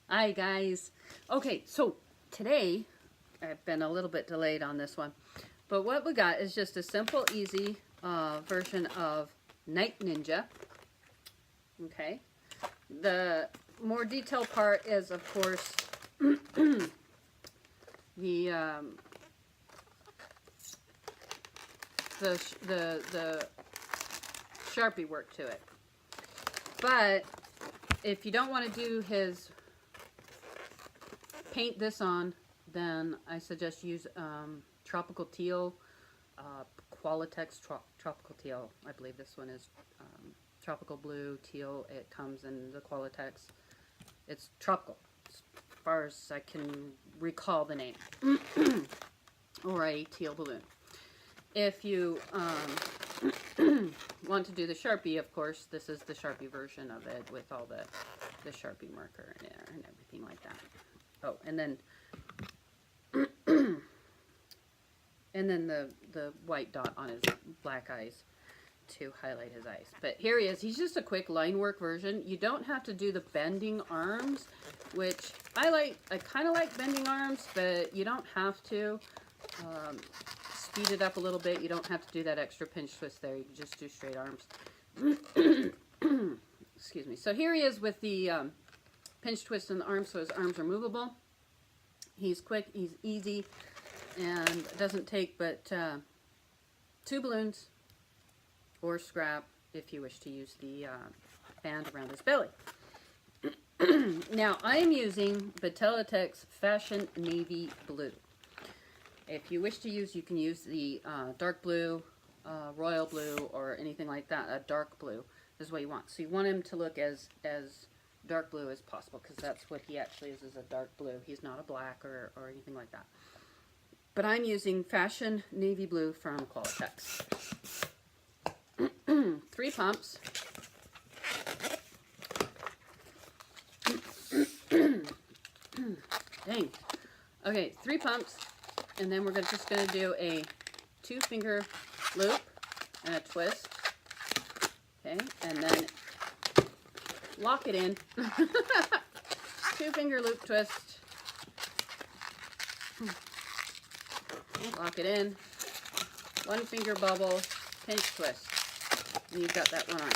Hi guys. Okay, so today I've been a little bit delayed on this one, but what we got is just a simple, easy version of Night Ninja. Okay, the more detailed part is, of course, the Sharpie work to it. But if you don't want to do his paint this on, then I suggest use Tropical Teal, Qualatex Tropical Teal. I believe this one is Tropical Blue Teal. It comes in the Qualatex. It's tropical, as far as I can recall the name, or a teal balloon. If you want to do the Sharpie, of course, this is the Sharpie version of it with all the Sharpie marker in there and everything like that. Oh, and then the white dot on his black eyes to highlight his eyes. But here he is. He's just a quick line work version. You don't have to do the bending arms, which I like. I kind of like bending arms, but you don't have to. Speed it up a little bit. You don't have to do that extra pinch twist there. You can just do straight arms. Excuse me. So here he is with the pinch twist in the arms, so his arms are movable. He's quick, he's easy, and doesn't take but 2 balloons or scrap if you wish to use the band around his belly. Now I'm using Battelitex Fashion Navy Blue. If you wish to use, you can use the dark blue, royal blue, or anything like that. A dark blue is what you want. So you want him to look as dark blue as possible, because that's what he actually is a dark blue. He's not a black or anything like that. But I'm using Fashion Navy Blue from Qualatex. 3 pumps. Dang. Okay, 3 pumps, and then we're just going to do a 2-finger loop and a twist. Okay, and then lock it in. 2-finger loop twist. Lock it in. 1-finger bubble, pinch twist. And you've got that one on.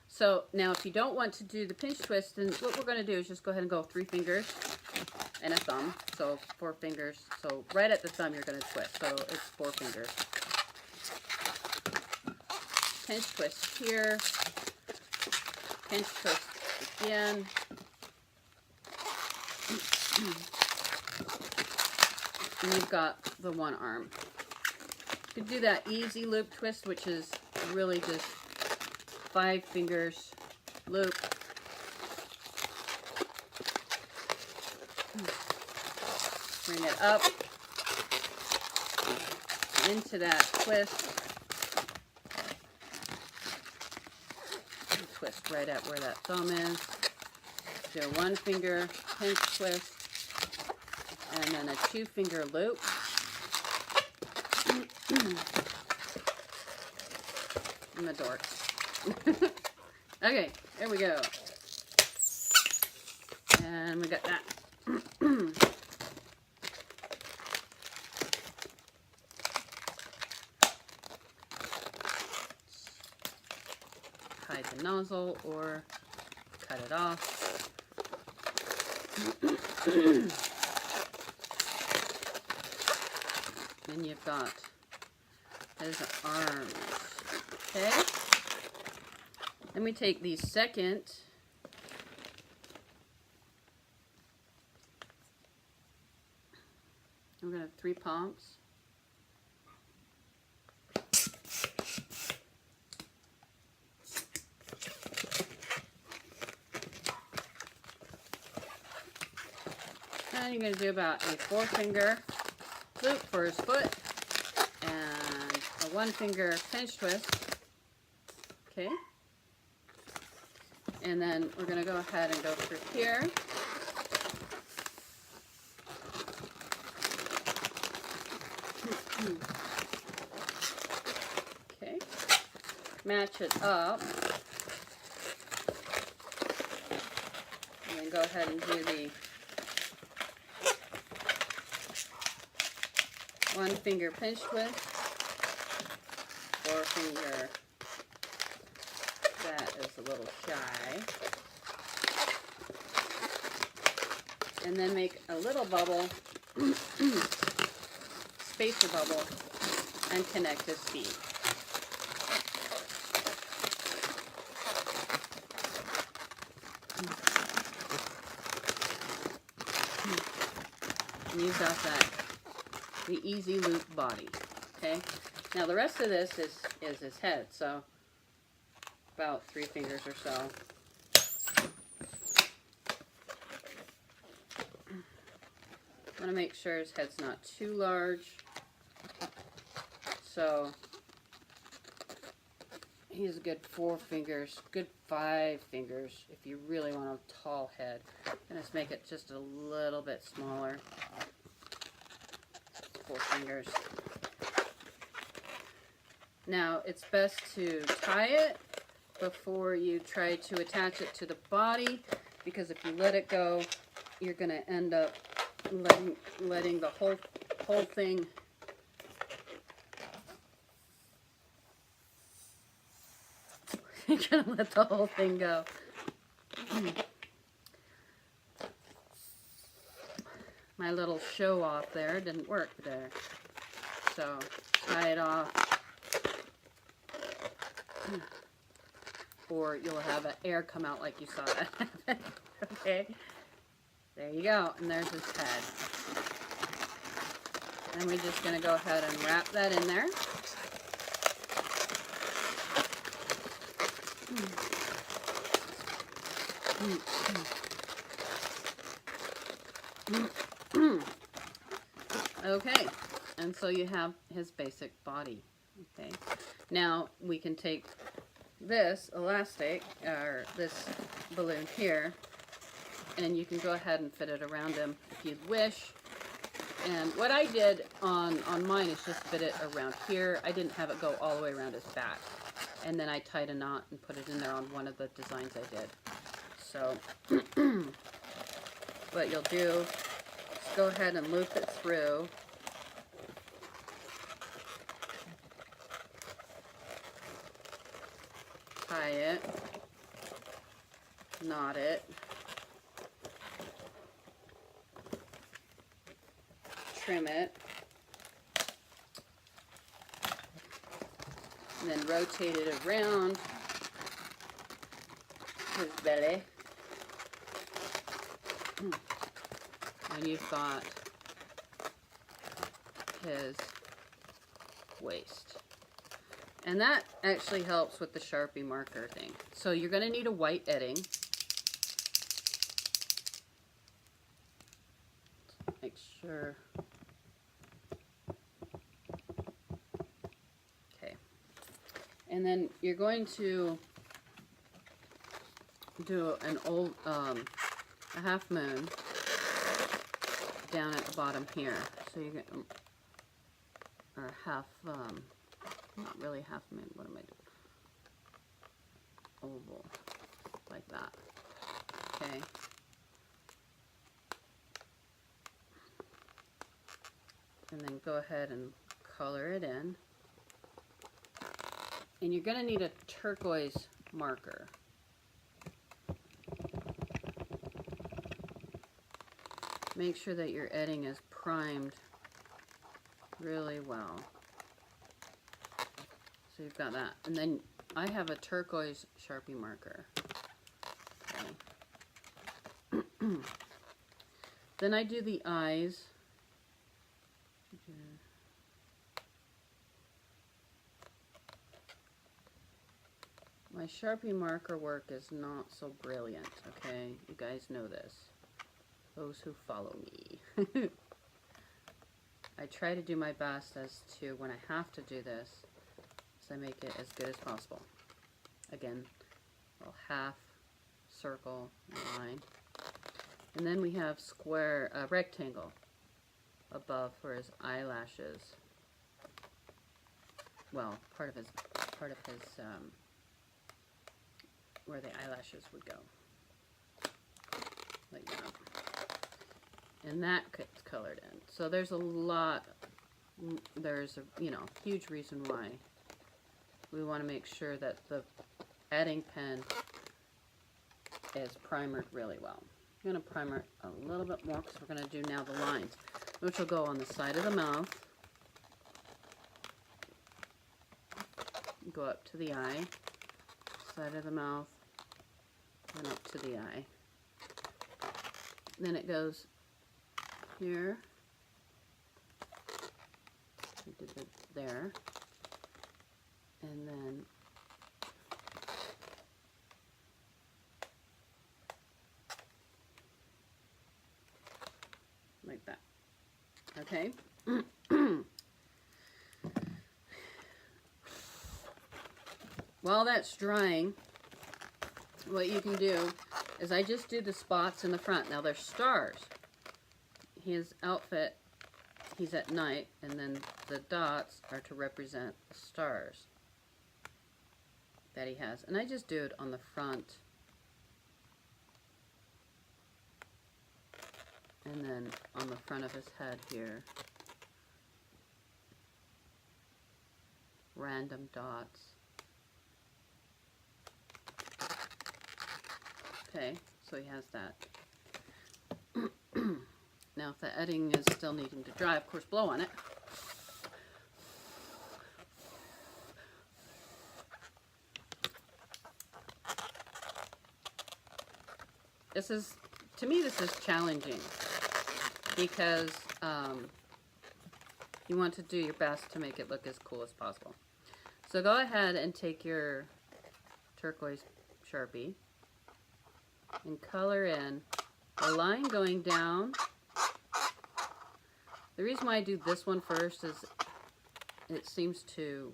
So now if you don't want to do the pinch twist, then what we're going to do is just go ahead and go 3 fingers and a thumb. So 4 fingers. So right at the thumb you're going to twist. So it's 4 fingers. Pinch twist here. Pinch twist again. And you've got the one arm. You can do that easy loop twist, which is really just 5 fingers loop. Bring it up into that twist. Twist right at where that thumb is. Do a 1-finger pinch twist, and then a 2-finger loop. I'm a dork. Okay, there we go. And we got that. Hide the nozzle or cut it off. Then you've got his arms. Okay. Then we take the second we're going to have 3 pumps. And you're going to do about a 4-finger loop for his foot and a 1-finger pinch twist. Okay. And then we're going to go ahead and go through here. Okay. match it up. And then go ahead and do the 1 finger pinch twist, 4 finger, that is a little shy. And then make a little bubble, spacer bubble, and connect his feet. And you've got the easy loop body. Okay. Now the rest of this is his head. So about 3 fingers or so. Want to make sure his head's not too large. So he's a good 4 fingers, good 5 fingers if you really want a tall head. And let's make it just a little bit smaller. 4 fingers. Now it's best to tie it before you try to attach it to the body, because if you let it go, you're going to end up letting the whole thing you're going to let the whole thing go. My little show off there didn't work there. So tie it off, or you'll have air come out like you saw that happen. Okay, there you go, and there's his head. And we're just going to go ahead and wrap that in there. Okay, and so you have his basic body. Okay, now we can take this elastic, or this balloon here, and you can go ahead and fit it around him if you wish. And what I did on mine is just fit it around here. I didn't have it go all the way around his back. And then I tied a knot and put it in there on one of the designs I did. So what you'll do is go ahead and loop it through. Tie it. Knot it. Trim it. And then rotate it around his belly. And you've got his waist. And that actually helps with the Sharpie marker thing. So you're going to need a white edding. Make sure. Okay. And then you're going to do an old, a half moon down at the bottom here. So you get, or half, not really half moon, what am I doing? Oval, like that. Okay. And then go ahead and color it in. And you're going to need a turquoise marker. Make sure that your edding is primed really well. So you've got that. And then I have a turquoise Sharpie marker. Okay. Then I do the eyes. My Sharpie marker work is not so brilliant, okay? You guys know this. Those who follow me. I try to do my best as to, when I have to do this, so I make it as good as possible. Again, a little half circle line. And then we have square, rectangle above for his eyelashes. Well, part of his part of his, where the eyelashes would go. Like that. And that gets colored in. So there's a lot, there's a, you know, huge reason why we want to make sure that the adding pen is primered really well. I'm going to primer it a little bit more because we're going to do now the lines, which will go on the side of the mouth, go up to the eye, side of the mouth, and up to the eye. Then it goes here, we did it there, and then like that. Okay. While that's drying, what you can do is I just do the spots in the front. Now there's stars. His outfit, he's at night, and then the dots are to represent the stars that he has. And I just do it on the front. And then on the front of his head here. Random dots. Okay, so he has that. Now if the edging is still needing to dry, of course blow on it. This is, to me, this is challenging because you want to do your best to make it look as cool as possible. So go ahead and take your turquoise Sharpie and color in a line going down. The reason why I do this one first is it seems to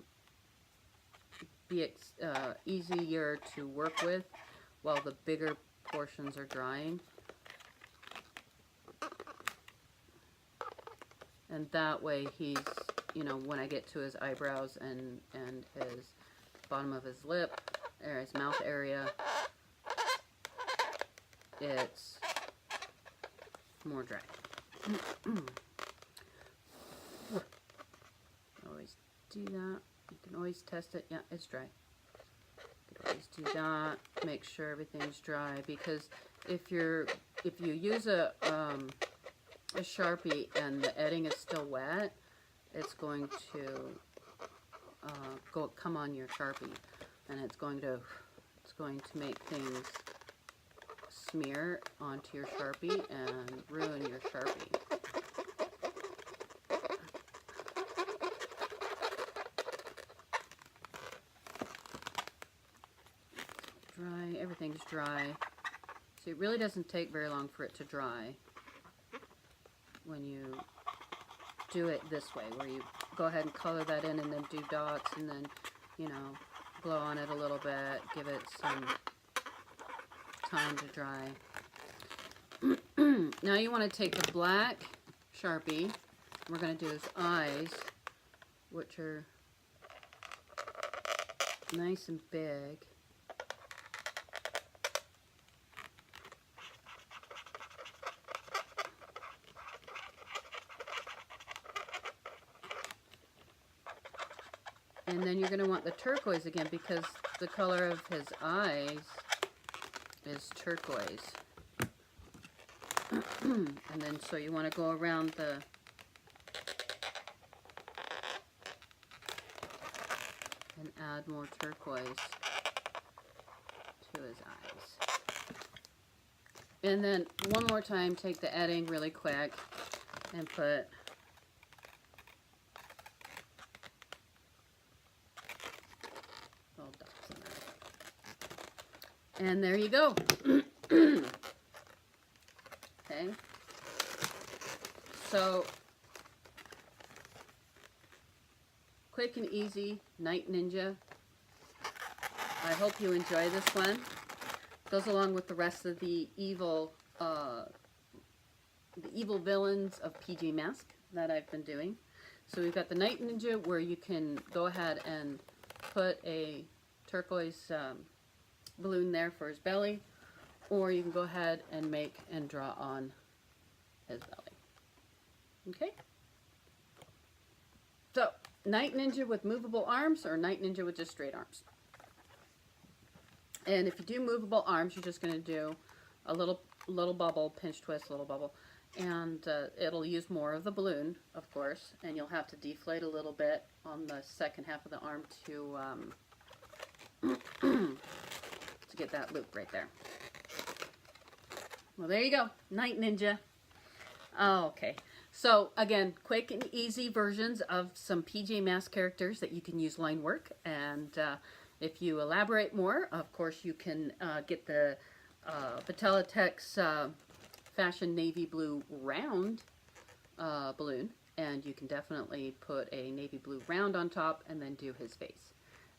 be easier to work with while the bigger portions are drying. And that way he's, you know, when I get to his eyebrows and his bottom of his lip, or his mouth area, it's more dry. Always do that. You can always test it. Yeah, it's dry. You can always do that. Make sure everything's dry, because if you use a Sharpie and the edging is still wet, it's going to come on your Sharpie, and it's going to make things smear onto your Sharpie and ruin your Sharpie. Dry, everything's dry. So it really doesn't take very long for it to dry when you do it this way, where you go ahead and color that in and then do dots and then, you know, blow on it a little bit, give it some time to dry. Now you want to take the black Sharpie, and we're going to do his eyes, which are nice and big. And then you're going to want the turquoise again, because the color of his eyes is turquoise. And then so you want to go around and add more turquoise to his eyes. And then one more time, take the edging really quick and put little dots in there. And there you go. Okay. So, quick and easy Night Ninja. I hope you enjoy this one. Goes along with the rest of the evil villains of PJ Masks that I've been doing. So we've got the Night Ninja, where you can go ahead and put a turquoise balloon there for his belly, or you can go ahead and make and draw on his belly. Okay? So, Night Ninja with movable arms or Night Ninja with just straight arms. And if you do movable arms, you're just going to do a little bubble, pinch twist, little bubble, and it'll use more of the balloon, of course, and you'll have to deflate a little bit on the second half of the arm to to get that loop right there. Well, there you go, Night Ninja. Okay, so again, quick and easy versions of some PJ Masks characters that you can use line work, and if you elaborate more, of course, you can get the Battelle Fashion Navy Blue round balloon, and you can definitely put a navy blue round on top and then do his face.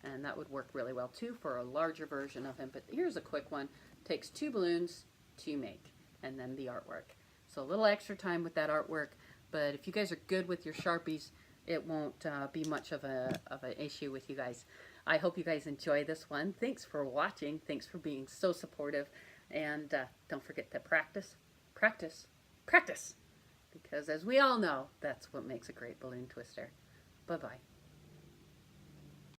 And that would work really well too for a larger version of him. But here's a quick one. Takes 2 balloons to make, and then the artwork. So a little extra time with that artwork, but if you guys are good with your Sharpies, it won't be much of an issue with you guys. I hope you guys enjoy this one. Thanks for watching. Thanks for being so supportive. And don't forget to practice, practice, practice. Because as we all know, that's what makes a great balloon twister. Bye-bye.